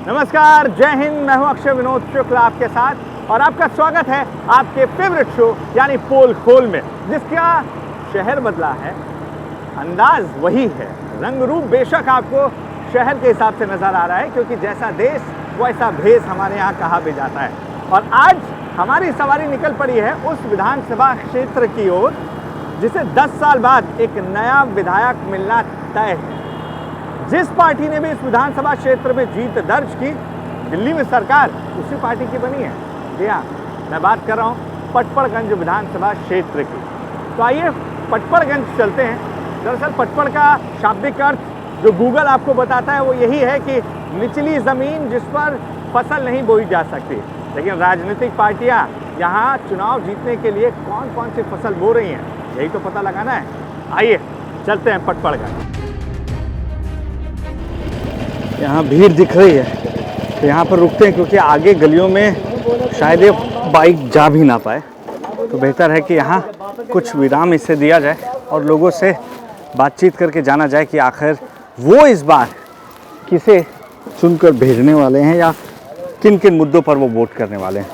नमस्कार, जय हिंद। मैं हूं अक्षय विनोद शुक्ला आपके साथ और आपका स्वागत है आपके फेवरेट शो यानी पोल खोल में, जिसका शहर बदला है, अंदाज वही है, रंग रूप बेशक आपको शहर के हिसाब से नजर आ रहा है, क्योंकि जैसा देश वैसा भेष हमारे यहाँ कहा भी जाता है। और आज हमारी सवारी निकल पड़ी है उस विधानसभा क्षेत्र की ओर जिसे 10 साल बाद एक नया विधायक मिलना तय है। जिस पार्टी ने भी इस विधानसभा क्षेत्र में जीत दर्ज की, दिल्ली में सरकार उसी पार्टी की बनी है। जी हाँ, मैं बात कर रहा हूँ पटपड़गंज विधानसभा क्षेत्र की। तो आइए पटपड़गंज चलते हैं। दरअसल पटपड़ का शाब्दिक अर्थ जो गूगल आपको बताता है वो यही है कि निचली ज़मीन जिस पर फसल नहीं बोई जा सकती। लेकिन राजनीतिक पार्टियाँ यहाँ चुनाव जीतने के लिए कौन कौन सी फसल बो रही हैं, यही तो पता लगाना है। आइए चलते हैं पटपड़गंज। यहाँ भीड़ दिख रही है तो यहाँ पर रुकते हैं, क्योंकि आगे गलियों में शायद ये बाइक जा भी ना पाए। तो बेहतर है कि यहाँ कुछ विराम इससे दिया जाए और लोगों से बातचीत करके जाना जाए कि आखिर वो इस बार किसे चुनकर भेजने वाले हैं या किन किन मुद्दों पर वो वोट करने वाले हैं।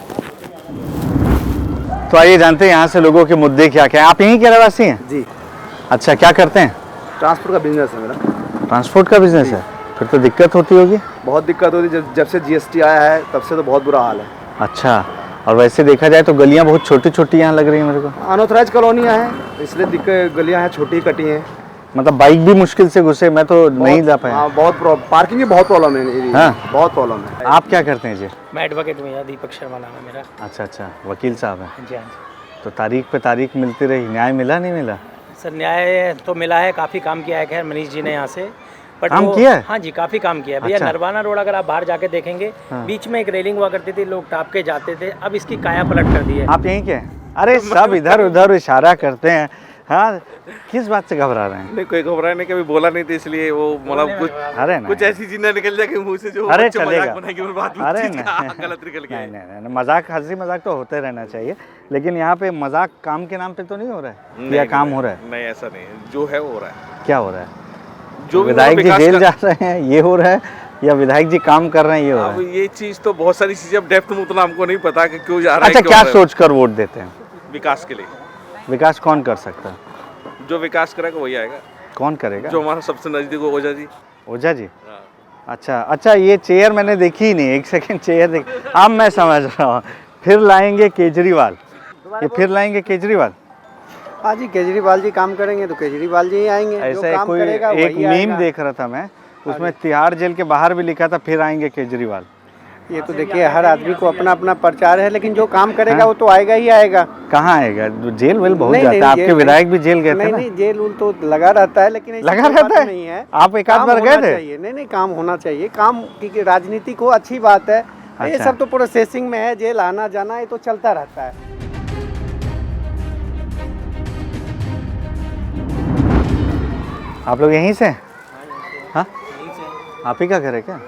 तो आइए जानते हैं यहाँ से लोगों के मुद्दे क्या क्या हैं। आप यहीं के रहवासी हैं? जी। अच्छा, क्या करते हैं? ट्रांसपोर्ट का बिजनेस है मेरा। ट्रांसपोर्ट का बिजनेस है? फिर तो दिक्कत होती होगी। बहुत दिक्कत होती है, जब से जीएसटी आया है तब से तो बहुत बुरा हाल है। अच्छा, और वैसे देखा जाए तो गलियां बहुत छोटी छोटी यहाँ लग रही हैं मेरे को। अनऑथराइज कॉलोनियाँ हैं, इसलिए दिक्कत, गलियां हैं छोटी कटी हैं। मतलब बाइक भी मुश्किल से घुसे, मैं तो नहीं जा पाया। हाँ, बहुत पार्किंग की बहुत प्रॉब्लम है। हाँ? बहुत प्रॉब्लम है। आप क्या करते हैं जी? मैं एडवोकेट हूँ, दीपक शर्मा नाम है मेरा। अच्छा अच्छा, वकील साहब हैं? जी हाँ जी। तो तारीख पे तारीख मिलती रही, न्याय मिला नहीं मिला? सर न्याय तो मिला है, काफ़ी काम किया है खैर मनीष जी ने यहाँ से। काम किया है? हाँ जी, काफ़ी काम किया है भैया। अच्छा। नरवाना रोड अगर आप बाहर जाके देखेंगे, हाँ। बीच में एक रेलिंग हुआ करती थी, लोग टाप के जाते थे, अब इसकी काया पलट कर दी है। आप यहीं के हैं? अरे सब इधर उधर इशारा करते हैं। हाँ, किस बात से घबरा रहे हैं? नहीं, कोई घबरा नहीं, कभी बोला नहीं था इसलिए वो मतलब कुछ अरे कुछ ऐसी चीज़ ना निकल जाए कि मुंह से जो अरे चलेगा। अरे गलत निकल गया। नहीं, मजाक, हंसी मजाक तो होते रहना चाहिए, लेकिन यहाँ पे मजाक काम के नाम पे तो नहीं हो रहा है? या काम हो रहा है? नहीं, ऐसा नहीं, जो है वो हो रहा है। क्या हो रहा है? जो विधायक जी जेल जा रहे हैं ये हो रहा है, या विधायक जी काम कर रहे हैं ये हो रहा है? अब ये चीज़ तो बहुत सारी चीज़ें अब डेप्थ में उतना हमको नहीं पता कि क्यों जा रहा है। अच्छा, क्या सोच कर वोट देते हैं? विकास के लिए। विकास कौन कर सकता है? जो विकास करेगा वही आएगा। कौन करेगा? जो हमारा सबसे नजदीक हो, ओझा जी। ओझा जी? अच्छा, ये चेयर मैंने देखी ही नहीं, एक सेकंड चेयर देख, अब मैं समझ रहा हूँ। फिर लाएंगे केजरीवाल, ये फिर लाएंगे केजरीवाल? हाँ जी, केजरीवाल जी काम करेंगे तो केजरीवाल जी ही आएंगे। ऐसा कोई एक मीम देख रहा था मैं, उसमें तिहाड़ जेल के बाहर भी लिखा था फिर आएंगे केजरीवाल। ये तो देखिए, हर आदमी को अपना अपना प्रचार है, लेकिन जो काम करेगा वो तो आएगा ही आएगा। कहाँ आएगा? जेल वेल बहुत जाता है, आपके विधायक भी जेल गए थे ना? नहीं, जेल उल तो लगा रहता है, लेकिन लगा रहता है नहीं है। आप एक आध बार गए थे? नहीं, काम होना चाहिए, काम की राजनीतिक हो, अच्छी बात है। ये सब तो प्रोसेसिंग में है, जेल आना जाना ये तो चलता रहता है। आप लोग यहीं से? हाँ, आप ही का घर है क्या?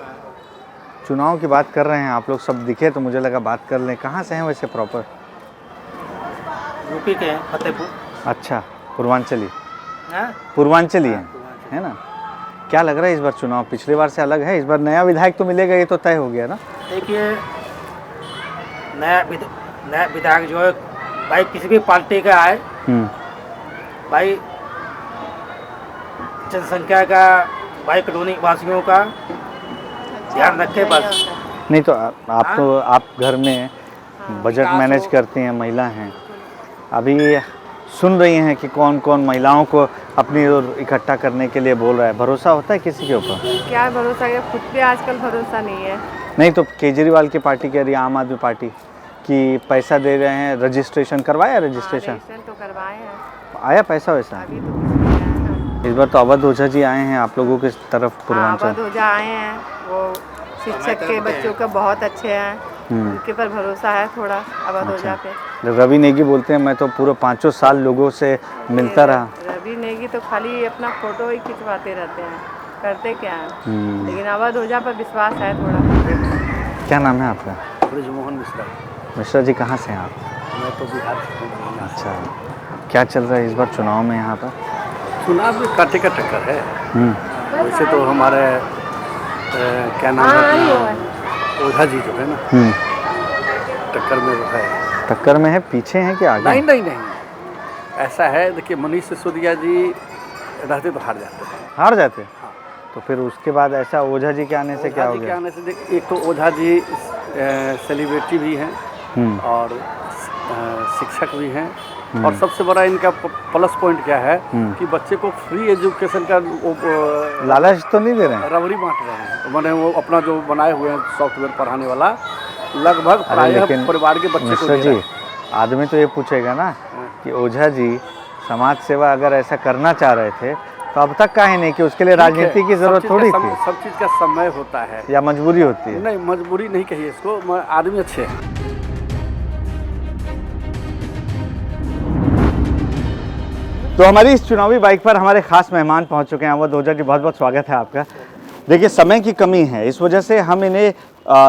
चुनाव की बात कर रहे हैं आप लोग, सब दिखे तो मुझे लगा बात कर लें। कहाँ से हैं वैसे प्रॉपर? यूपी के हैं, फतेहपुर। अच्छा, पूर्वांचली? पूर्वांचली है ना? क्या लग रहा है इस बार चुनाव पिछले बार से अलग है? इस बार नया विधायक तो मिलेगा, ये तो तय हो गया ना? देखिए, नया विधायक जो है भाई किसी भी पार्टी का आए, भाई जनसंख्या का, भाई कॉलोनी वासियों का ध्यान रखे बस। नहीं तो आप घर में बजट मैनेज करती हैं, महिला हैं, अभी सुन रही हैं कि कौन कौन महिलाओं को अपनी ओर इकट्ठा करने के लिए बोल रहा है। भरोसा होता है किसी के ऊपर? क्या भरोसा है, खुद पे आजकल भरोसा नहीं है। नहीं तो केजरीवाल की पार्टी कह रही है, आम आदमी पार्टी कि पैसा दे रहे हैं, रजिस्ट्रेशन करवाया? रजिस्ट्रेशन तो करवाए हैं। आया पैसा वैसा? अभी तो कुछ नहीं आया। इस बार तो अवध ओझा जी आए हैं आप लोगों की तरफ पूर्वांचल। अवध ओझा आए हैं, वो शिक्षक के बच्चों का बहुत अच्छे हैं, उनके पर भरोसा है थोड़ा अवध ओझा पे। रवि नेगी बोलते हैं मैं तो पूरे 5 साल लोगों से मिलता रहा। रवि नेगी तो खाली अपना फोटो ही खिंचवाते रहते हैं, करते क्या है। लेकिन अवध ओझा पर विश्वास है थोड़ा। क्या नाम है आपका? ब्रजमोहन मिश्रा। मिश्रा जी, कहाँ से हैं आप? मैं तो बिहार से हूँ। अच्छा, क्या चल रहा है इस बार चुनाव में यहाँ पर? चुनाव में कांटे का टक्कर है। वैसे तो हमारे क्या नाम है, ओझा जी जो है ना टक्कर में जो है। टक्कर में है, पीछे हैं कि आगे? नहीं नहीं नहीं, ऐसा है देखिए, मनीष सिसोदिया जी रहते तो हार जाते हैं। हार जाते? हाँ। तो फिर उसके बाद ऐसा ओझा जी के आने से क्या हो ओझा जी के गया? आने से एक तो ओझा जी सेलिब्रिटी भी हैं और शिक्षक भी हैं, और सबसे बड़ा इनका प्लस पॉइंट क्या है कि बच्चे को फ्री एजुकेशन का लालच तो नहीं दे रहे हैं? रबड़ी बांट रहे हैं। मैंने वो अपना जो बनाए हुए हैं सॉफ्टवेयर पढ़ाने वाला, लगभग प्रायः परिवार के बच्चे को दे रहे हैं। आदमी तो ये पूछेगा ना कि ओझा जी समाज सेवा अगर ऐसा करना चाह रहे थे तो अब तक काहे नहीं कि उसके लिए राजनीति की जरूरत थोड़ी थी? सब चीज़ का समय होता है या मजबूरी होती है? नहीं, मजबूरी नहीं कहिए इसको, आदमी अच्छे हैं। तो हमारी इस चुनावी बाइक पर हमारे खास मेहमान पहुंच चुके हैं। अवध ओझा जी, बहुत बहुत स्वागत है आपका। देखिए, समय की कमी है, इस वजह से हम इन्हें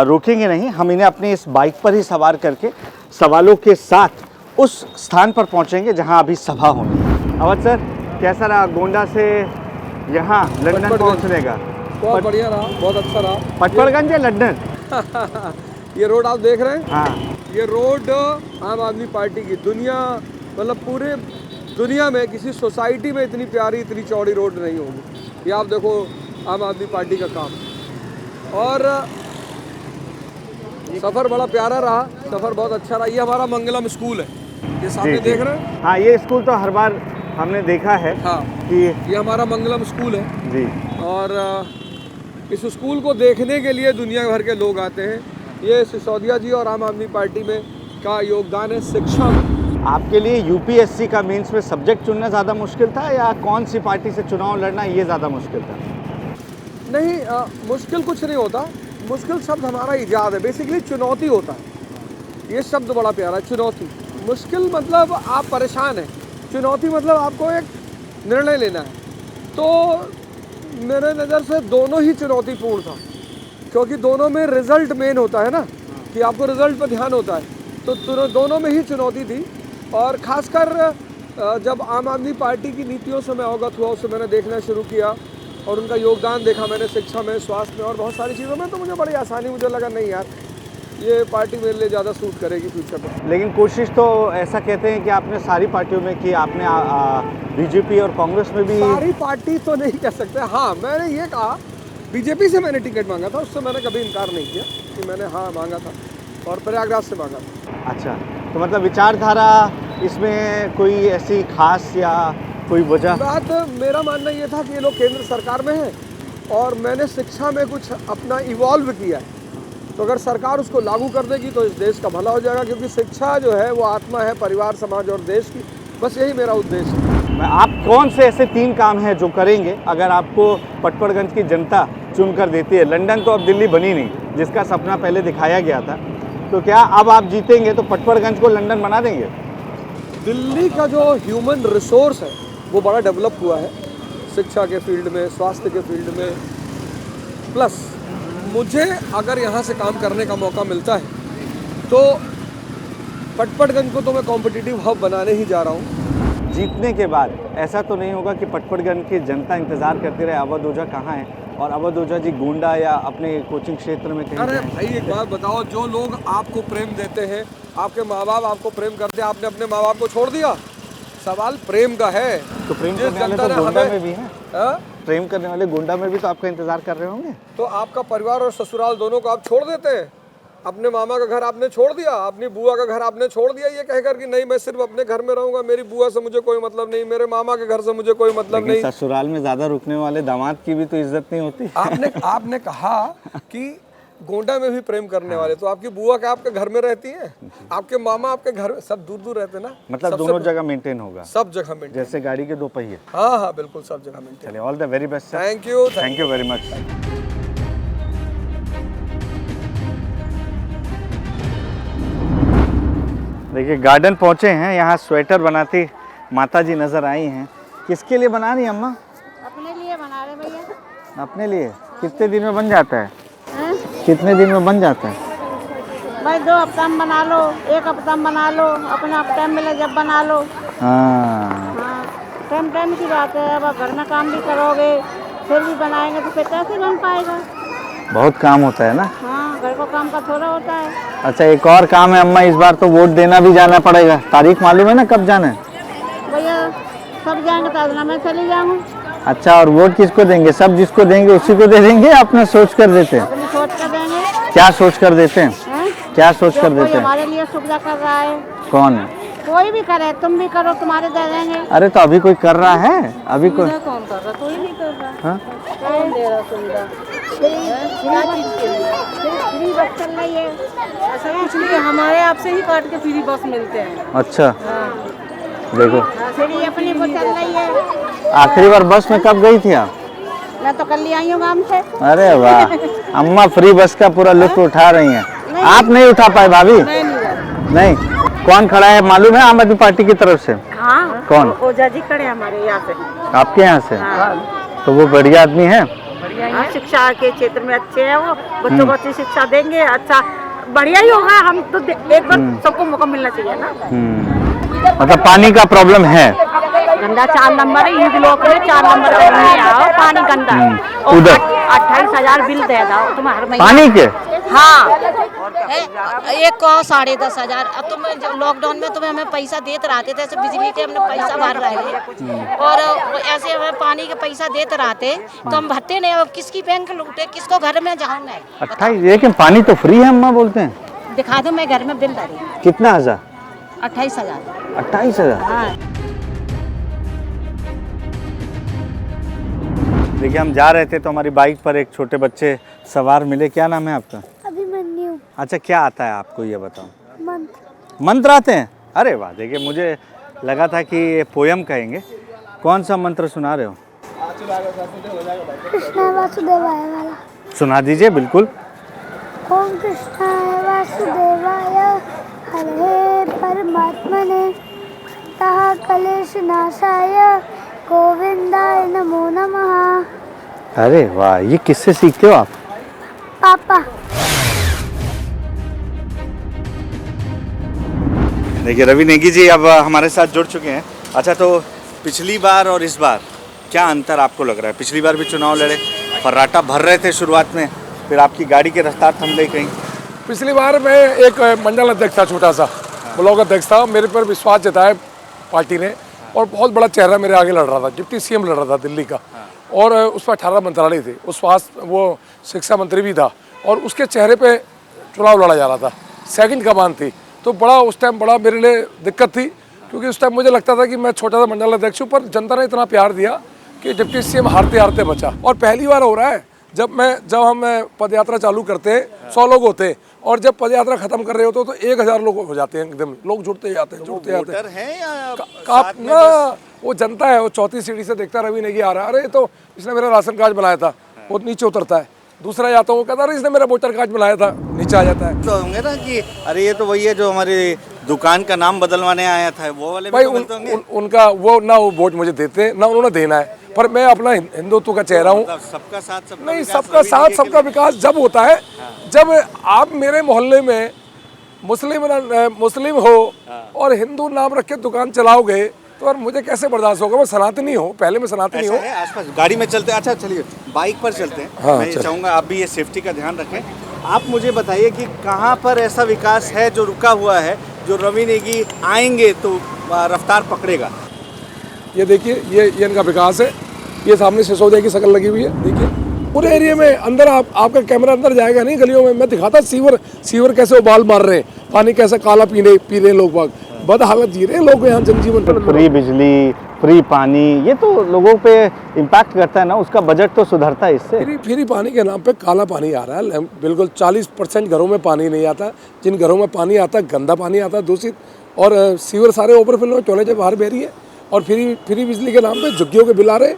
रोकेंगे नहीं, हम इन्हें अपनी इस बाइक पर ही सवार करके सवालों के साथ उस स्थान पर पहुंचेंगे जहां अभी सभा होनी है। अवध सर, कैसा रहा गोंडा से यहाँ लंदन पहुँचने का? बहुत बढ़िया रहा, बहुत अच्छा रहा। पटपड़गंज या लंदन? ये रोड आप देख रहे हैं? हाँ। ये रोड आम आदमी पार्टी की, दुनिया मतलब पूरे दुनिया में किसी सोसाइटी में इतनी प्यारी, इतनी चौड़ी रोड नहीं होगी। ये आप देखो, आम आदमी पार्टी का काम। और सफ़र बड़ा प्यारा रहा, सफ़र बहुत अच्छा रहा। ये हमारा मंगलम स्कूल है, ये सामने देख रहे हैं? हाँ, ये स्कूल तो हर बार हमने देखा है। हाँ, कि ये हमारा मंगलम स्कूल है जी। और इस स्कूल को देखने के लिए दुनिया भर के लोग आते हैं। ये सिसोदिया जी और आम आदमी पार्टी में का योगदान है शिक्षा में। आपके लिए यूपीएससी का मेंस में सब्जेक्ट चुनना ज़्यादा मुश्किल था या कौन सी पार्टी से चुनाव लड़ना ये ज़्यादा मुश्किल था? नहीं, मुश्किल कुछ नहीं होता। मुश्किल शब्द हमारा इजाद है, बेसिकली चुनौती होता है। ये शब्द बड़ा प्यारा है, चुनौती। मुश्किल मतलब आप परेशान हैं, चुनौती मतलब आपको एक निर्णय लेना है। तो मेरे नज़र से दोनों ही चुनौतीपूर्ण था, क्योंकि दोनों में रिजल्ट मेन होता है ना, कि आपको रिजल्ट पर ध्यान होता है। तो दोनों में ही चुनौती थी। और ख़ासकर जब आम आदमी पार्टी की नीतियों से मैं अवगत हुआ, उससे मैंने देखना शुरू किया और उनका योगदान देखा मैंने शिक्षा में, स्वास्थ्य में और बहुत सारी चीज़ों में, तो मुझे बड़ी आसानी, मुझे लगा नहीं यार, ये पार्टी मेरे लिए ज़्यादा सूट करेगी फ्यूचर में। लेकिन कोशिश तो ऐसा कहते हैं कि आपने सारी पार्टियों में की, आपने बीजेपी और कांग्रेस में भी। सारी पार्टी तो नहीं कह सकते। हाँ, मैंने ये कहा, बीजेपी से मैंने टिकट मांगा था, उससे मैंने कभी इनकार नहीं किया कि मैंने हाँ मांगा था, और प्रयागराज से मांगा था। अच्छा, तो मतलब विचारधारा इसमें कोई ऐसी खास या कोई वजह? बात, मेरा मानना ये था कि ये लोग केंद्र सरकार में हैं और मैंने शिक्षा में कुछ अपना इवॉल्व किया है, तो अगर सरकार उसको लागू कर देगी तो इस देश का भला हो जाएगा, क्योंकि शिक्षा जो है वो आत्मा है परिवार, समाज और देश की। बस यही मेरा उद्देश्य है। आप कौन से ऐसे 3 काम हैं जो करेंगे अगर आपको पटपड़गंज की जनता चुनकर देती है? लंदन तो अब दिल्ली बनी नहीं, जिसका सपना पहले दिखाया गया था, तो क्या अब आप जीतेंगे तो पटपड़गंज को लंदन बना देंगे? दिल्ली का जो ह्यूमन रिसोर्स है वो बड़ा डेवलप हुआ है, शिक्षा के फील्ड में, स्वास्थ्य के फील्ड में। प्लस मुझे अगर यहाँ से काम करने का मौका मिलता है तो पटपड़गंज को तो मैं कॉम्पिटिटिव हब बनाने ही जा रहा हूँ। जीतने के बाद ऐसा तो नहीं होगा कि पटपड़गंज की जनता इंतज़ार करती रहे अवध ओझा कहाँ है, और अवध ओझा जी गोंडा या अपने कोचिंग क्षेत्र में कहीं? अरे भाई, एक बात बताओ, जो लोग आपको प्रेम देते हैं, आपके माँ बाप आपको प्रेम करते हैं, आपने अपने माँ बाप को छोड़ दिया? सवाल प्रेम का है। तो प्रेम जिस करने वाले जनता तो ने गोंडा हमें- में भी हैं। हाँ? प्रेम करने वाले गोंडा में भी तो आपका इंतजार कर रहे होंगे। तो आपका परिवार और ससुराल दोनों को आप छोड़ देते हैं? अपने मामा का घर आपने छोड़ दिया, अपनी बुआ का घर आपने छोड़ दिया, ये कहकर कि नहीं मैं सिर्फ अपने घर में रहूंगा, मेरी बुआ से मुझे कोई मतलब नहीं, मेरे मामा के घर से मुझे कोई मतलब नहीं। ससुराल में ज्यादा रुकने वाले दामाद की भी तो इज्जत नहीं होती। आपने कहा कि गोंडा में भी प्रेम करने वाले, तो आपकी बुआ क्या आपके घर में रहती है? आपके मामा आपके घर, सब दूर दूर रहते ना। मतलब दोनों जगह मेंटेन होगा? सब जगह मेंटेन, जैसे गाड़ी के 2 पहिए। हाँ हाँ बिल्कुल, सब जगह मेंटेन। चलिए, all the very best sir. Thank you, thank you very much. देखिए, गार्डन पहुंचे हैं, यहाँ स्वेटर बनाती माता जी नजर आई हैं। किसके लिए बना रही हैं अम्मा? अपने लिए बना रहे भैया। अपने लिए? कितने दिन में बन जाता है? हैं? कितने दिन में बन जाता है? भाई 2 हफ्ता में बना लो, 1 हफ्ता में बना लो, अपना टाइम मिले जब बना लो। हाँ, हाँ, टाइम की बात है। अब आप घर में काम भी करोगे फिर भी बनाएंगे तो फिर कैसे बन पाएगा? बहुत काम होता है ना। हाँ, घर को काम का थोड़ा होता है। अच्छा, एक और काम है अम्मा, इस बार तो वोट देना भी जाना पड़ेगा। तारीख मालूम है ना कब जाना है? भैया सब जाएंगे तो मैं चली जाऊँगी। अच्छा, और वोट किसको देंगे? सब जिसको देंगे उसी को दे देंगे, अपना सोच कर देते हैं? अपनी सोच कर देंगे। क्या सोच कर देते हैं? हैं? क्या सोच कर कोई देते हैं? हमारे लिए सुविधा कर रहा है, कौन है? कोई भी करे, तुम भी करो, तुम्हारे दे देंगे। अरे तो अभी कोई कर रहा है? अभी कोई कौन कर रहा? कोई नहीं कर रहा। हाँ? कौन दे रहा सुविधा? फ्री बस चल रही है। ऐसा कुछ नहीं है, हमारे आपसे ही काट के फ्री बस मिलते हैं। अच्छा, देखो फ्री अपनी को चल रही है। आखिरी बार बस में कब गई थी आप? मैं तो कल ही आई हूँ गाँव से। अरे वाह, अम्मा फ्री बस का पूरा लुत्फ उठा रही हैं। आप नहीं उठा पाए भाभी? नहीं। कौन खड़ा है मालूम है आम आदमी पार्टी की तरफ से? हाँ, कौन? ओझा जी खड़े हमारे यहाँ से। आपके यहाँ से? हाँ। तो वो बढ़िया आदमी है? हाँ, शिक्षा के क्षेत्र में अच्छे हैं वो, बच्चों को अच्छी शिक्षा देंगे। अच्छा बढ़िया ही होगा। हम तो एक बार सबको मौका मिलना चाहिए ना। मतलब पानी का प्रॉब्लम है? गंदा 4 नंबर है, ईद लोग में 4 नंबर आओ, पानी गंदा और उधर 28,000 बिल दे दो तुम हर महीने पानी के। हाँ, एक को 10,500। अब तुम लॉकडाउन में तुम्हें हमें पैसा देते रहते थे, बिजली के हमने पैसा भर रहे और ऐसे हमें पानी के पैसा देते रहते तो हम भरते नहीं। अब किसकी बैंक लूटे, किसको घर में जाऊँ मैं? 28, लेकिन पानी तो फ्री है अम्मा बोलते हैं। दिखा दो, मैं घर में बिल डाली। कितना हजार? 28,000। 28,000? हाँ। देखिए, हम जा रहे थे तो हमारी बाइक पर एक छोटे बच्चे सवार मिले। क्या नाम है आपका? अभिमन्यु। अच्छा, क्या आता है आपको ये बताओ? मंत्र। मंत्र आते हैं? अरे वाह, देखिए मुझे लगा था कि ये पोयम कहेंगे। कौन सा मंत्र सुना रहे हो? कृष्णा वासुदेवाय वाला सुना दीजिए। बिल्कुल। ओम कृष्णाय वासुदेवाय हरे परमात्मने तः कलेश नाशाय गोविंदाय नमो नमः। अरे वाह, ये किससे सीखते हो आप? पापा। देखिए, रवि नेगी जी अब हमारे साथ जुड़ चुके हैं। अच्छा, तो पिछली बार और इस बार क्या अंतर आपको लग रहा है? पिछली बार भी चुनाव लड़े, फर्राटा भर रहे थे शुरुआत में, फिर आपकी गाड़ी की रफ्तार थम गई कहीं। पिछली बार मैं एक मंडल अध्यक्ष था, छोटा सा ब्लॉक अध्यक्ष था। मेरे पर विश्वास जताया पार्टी ने और बहुत बड़ा चेहरा मेरे आगे लड़ रहा था, डिप्टी सीएम लड़ रहा था दिल्ली का। और उस पर 18 मंत्रालय थे, उस स्वास्थ्य वो शिक्षा मंत्री भी था और उसके चेहरे पे चुनाव लड़ा जा रहा था। सेकंड कमान थी, तो बड़ा उस टाइम बड़ा मेरे लिए दिक्कत थी, क्योंकि उस टाइम मुझे लगता था कि मैं छोटा सा मंडल अध्यक्ष हूँ, पर जनता ने इतना प्यार दिया कि डिप्टी सीएम हारते हारते बचा। और पहली बार हो रहा है जब हम पद यात्रा चालू करते 100 लोग होते और जब पद यात्रा खत्म कर रहे होते तो 1000 लोग हो जाते हैं। एकदम लोग जुड़ते जाते हैं, जुड़ते जाते हैं। ना वो जनता है, वो चौथी सीढ़ी से देखता रवि नेगी आ रहा है, अरे तो इसने मेरा राशन कार्ड बनाया था, वो नीचे उतरता है। दूसरा जाता हूँ, वो कहता अरे इसने मेरा वोटर कार्ड बनाया था, नीचे आ जाता है। तो होंगे ना कि अरे ये तो वही है जो हमारी दुकान का नाम बदलवाने आया था, वो वाले भाई उनका वो ना वो वोट मुझे देते ना उन्होंने देना है, पर मैं अपना हिंदुत्व का चेहरा हूँ। सबका साथ नहीं, सबका साथ सबका विकास जब होता है जब आप मेरे मोहल्ले में मुस्लिम हो और हिंदू नाम रख के दुकान चलाओगे तो और मुझे कैसे बर्दाश्त होगा? मैं सनातनी हूँ, पहले मैं सनातनी हूँ। आसपास गाड़ी में चलते, अच्छा चलिए बाइक पर चलते हैं। हाँ, मैं ये चाहूँगा आप भी ये सेफ्टी का ध्यान रखें। आप मुझे बताइए कि कहाँ पर ऐसा विकास है जो रुका हुआ है, जो रवि नेगी आएंगे तो रफ्तार पकड़ेगा? ये देखिए, ये इनका विकास है। ये सामने सिसोदिया की शक्ल लगी हुई है, देखिए पूरे एरिया में। अंदर आपका कैमरा अंदर जाएगा नहीं गलियों में। मैं दिखाता सीवर कैसे उबाल मार रहे हैं, पानी कैसे काला पी रहे हैं लोग, बाग बद हालत जी रहे हैं लोग यहाँ जनजीवन पर। फ्री बिजली, फ्री पानी, ये तो लोगों पे इम्पैक्ट करता है ना, उसका बजट तो सुधरता है इससे। फ्री पानी के नाम पे काला पानी आ रहा है। बिल्कुल 40% घरों में पानी नहीं आता। जिन घरों में पानी आता है गंदा पानी आता है, दूषित, और सीवर सारे ओवरफ्लो, टॉयलेट बाहर बह रही है। और फ्री बिजली के नाम पे झुग्गियों के बिल आ रहे,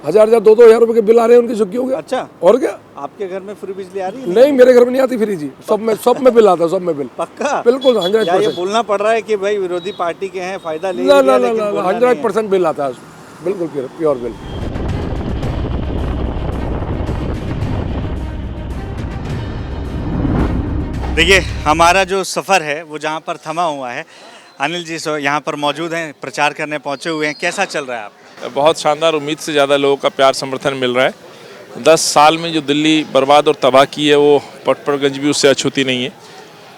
1000-2000 रुपए के बिल आ रहे हैं उनकी झुग्गियों के। अच्छा, और क्या आपके घर में फ्री बिजली आ रही है? नहीं, मेरे घर में नहीं आती फ्री जी, सब में बिल आता है, सब में बिल। पक्का? बिल्कुल 100%। ये बोलना पड़ रहा है कि भाई विरोधी पार्टी के हैं, फायदा ले ना 100% बिल आता है, बिल्कुल प्योर बिल। देखिए, हमारा जो सफ़र है वो जहाँ पर थमा हुआ है, अनिल जी यहाँ पर मौजूद हैं, प्रचार करने पहुँचे हुए हैं। कैसा चल रहा है आप? बहुत शानदार, उम्मीद से ज़्यादा लोगों का प्यार समर्थन मिल रहा है 10 साल में जो दिल्ली बर्बाद और तबाह की है वो पटपड़गंज भी उससे अछूती नहीं है।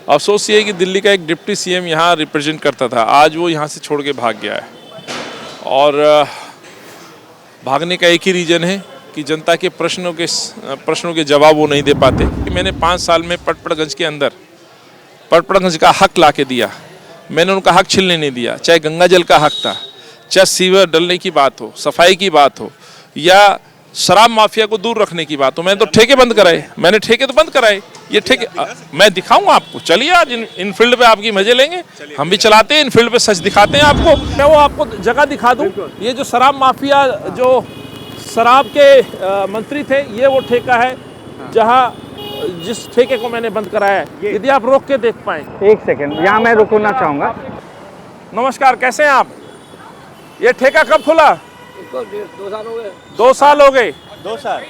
अफसोस ये है कि दिल्ली का एक डिप्टी सीएम यहाँ रिप्रेजेंट करता था, आज वो यहाँ से छोड़ के भाग गया है। और भागने का एक ही रीज़न है कि जनता के प्रश्नों के जवाब वो नहीं दे पाते। मैंने 5 साल में पटपड़गंज के अंदर पटपड़गंज का हक ला के दिया, मैंने उनका हक छीनने नहीं दिया। चाहे गंगा जल का हक था, चाहे सीवर डलने की बात हो, सफाई की बात हो, या शराब माफिया को दूर रखने की बात हो। मैंने तो ठेके बंद कराए, मैंने ठेके तो बंद कराए। ये ठेके मैं दिखाऊंगा आपको, चलिए आज इन फील्ड पे आपकी मजे लेंगे, हम भी चलाते हैं इन फील्ड पे, सच दिखाते हैं आपको। मैं वो आपको जगह दिखा दूं, ये जो शराब माफिया जो शराब के मंत्री थे, ये वो ठेका है जहाँ जिस ठेके को मैंने बंद कराया है। यदि आप रोक के देख पाए। एक सेकंड, यहाँ मैं रुकना चाहूँगा। नमस्कार, कैसे हैं आप? ये ठेका कब खुला? 2 साल हो गए। 2 साल हो गए। 2 साल।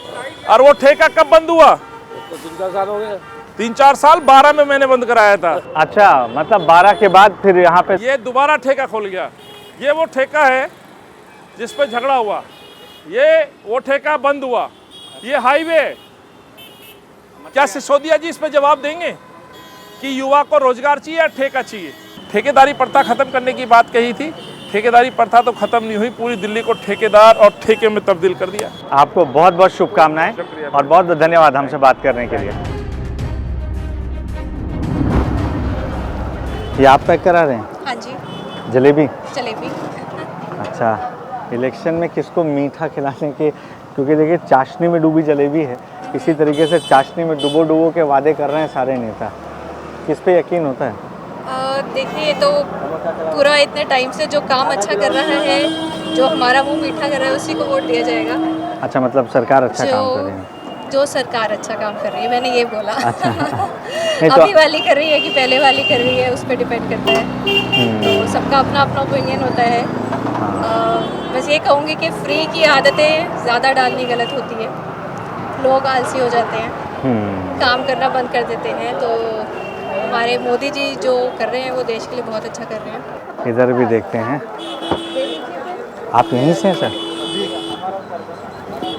और वो ठेका कब बंद हुआ? 3-4 साल हो गए। 3-4 साल, 12 में मैंने बंद कराया था। अच्छा, मतलब 12 के बाद फिर यहाँ पे ये दोबारा ठेका खुल गया। ये वो ठेका है जिस पे झगड़ा हुआ, ये वो ठेका बंद हुआ। ये हाईवे, क्या सिसोदिया जी इस पे जवाब देंगे कि युवा को रोजगार चाहिए या ठेका चाहिए? ठेकेदारी प्रथा खत्म करने की बात कही थी, ठेकेदारी प्रथा तो खत्म नहीं हुई, पूरी दिल्ली को ठेकेदार और ठेके में तब्दील कर दिया। आपको बहुत बहुत शुभकामनाएं और बहुत बहुत धन्यवाद हमसे बात करने के लिए। ये आप पैक करा रहे हैं? हाँ जी। जलेबी? जलेबी। अच्छा, इलेक्शन में किसको मीठा खिलाने के, क्योंकि देखिए चाशनी में डूबी जलेबी है, इसी तरीके से चाशनी में डुबो के वादे कर रहे हैं सारे नेता। किस पे यकीन होता है? देखिए, तो पूरा इतने टाइम से जो काम अच्छा कर रहा है, जो हमारा मुंह मीठा कर रहा है, उसी को वोट दिया जाएगा। अच्छा, मतलब सरकार अच्छा काम कर रही है? जो सरकार अच्छा काम कर रही है, मैंने ये बोला। अच्छा। अभी वाली कर रही है कि पहले वाली कर रही है, उस पर डिपेंड करता है। तो सबका अपना अपना ओपिनियन होता है। बस ये कहूँगी कि फ्री की आदतें ज़्यादा डालनी गलत होती है। लोग आलसी हो जाते हैं, काम करना बंद कर देते हैं। तो हमारे मोदी जी जो कर रहे हैं वो देश के लिए बहुत अच्छा कर रहे हैं। इधर भी देखते हैं। आप यहीं से हैं सर?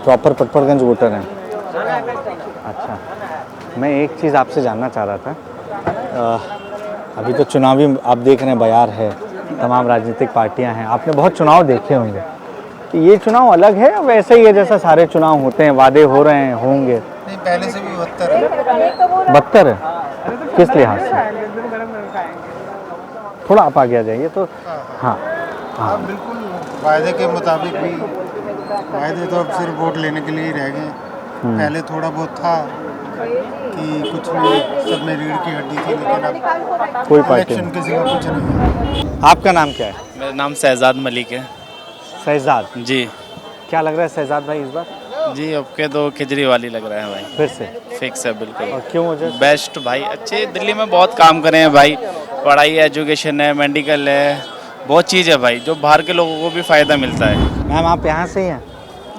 प्रॉपर पटपड़गंज वोटर हैं? अच्छा, मैं एक चीज़ आपसे जानना चाह रहा था। अभी तो चुनावी आप देख रहे हैं बयार है, तमाम राजनीतिक पार्टियां हैं, आपने बहुत चुनाव देखे होंगे। तो ये चुनाव अलग है, वैसे ही है जैसा सारे चुनाव होते हैं, वादे हो रहे हैं, होंगे? नहीं, पहले से भी बदतर है। बदतर है? किस लिहाज से? थोड़ा आप आगे आ जाइए तो। हाँ हाँ, बिल्कुल वायदे के मुताबिक भी, वायदे तो अब सिर्फ वोट लेने के लिए ही रह गए। पहले थोड़ा बहुत था कि कुछ नहीं, सब में रीढ़ की हड्डी थी, लेकिन अब कोई पार्टी इलेक्शन के सिवा कुछ नहीं है। आपका नाम क्या है? मेरा नाम शहजाद मलिक है। शहजाद जी। क्या लग रहा है शहजाद भाई इस बार? जी, अब के तो केजरीवाल ही लग रहा है भाई। फिर से? फिक्स है बिल्कुल। और क्यों वजह? बेस्ट भाई, अच्छे दिल्ली में बहुत काम करे हैं भाई। पढ़ाई, एजुकेशन है, मेडिकल है, बहुत चीज़ है भाई, जो बाहर के लोगों को भी फ़ायदा मिलता है। मैम, आप यहाँ से ही हैं?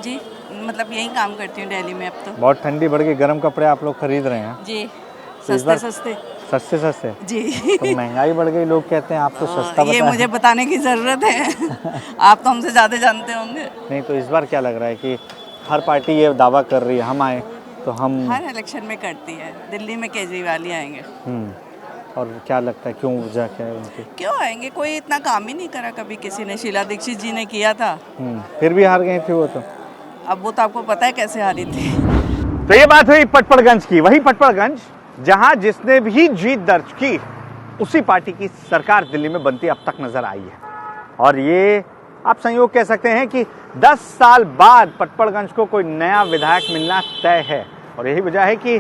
जी, मतलब यहीं काम करती हूँ दिल्ली में अब तो। बहुत ठंडी बढ़ गई, गर्म कपड़े आप लोग खरीद रहे हैं? जी, तो सस्ते सस्ते। सस्ते सस्ते जी। तो महंगाई बढ़ गई, लोग कहते हैं आप तो सस्ता ये मुझे बताने की ज़रूरत है। आप तो हमसे ज़्यादा जानते होंगे। नहीं, तो इस बार क्या लग रहा है कि हर पार्टी ये दावा कर रही है हम आए तो हम हर इलेक्शन में करती है, दिल्ली में केजरीवाल ही आएंगे। और क्या लगता है क्यों, वजह क्या है उनकी? क्यों आएंगे, कोई इतना काम ही नहीं करा कभी किसी ने। शीला दीक्षित जी ने किया था। फिर भी हार गई थी वो तो। अब वो तो आपको पता है कैसे हारी थी। तो ये बात हुई पटपड़गंज की, वही पटपड़गंज जहां जिसने भी जीत दर्ज की उसी पार्टी की सरकार दिल्ली में बनती अब तक नजर आई है। और ये आप संयोग कह सकते हैं कि 10 साल बाद पटपड़गंज को कोई नया विधायक मिलना तय है। और यही वजह है कि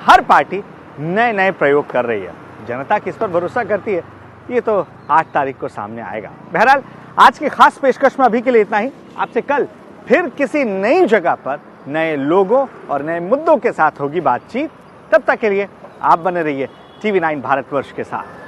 हर पार्टी नए नए प्रयोग कर रही है। जनता किस पर भरोसा करती है ये तो 8 तारीख को सामने आएगा। बहरहाल आज की खास पेशकश में अभी के लिए इतना ही। आपसे कल फिर किसी नई जगह पर नए लोगों और नए मुद्दों के साथ होगी बातचीत। तब तक के लिए आप बने रहिए TV9 भारतवर्ष के साथ।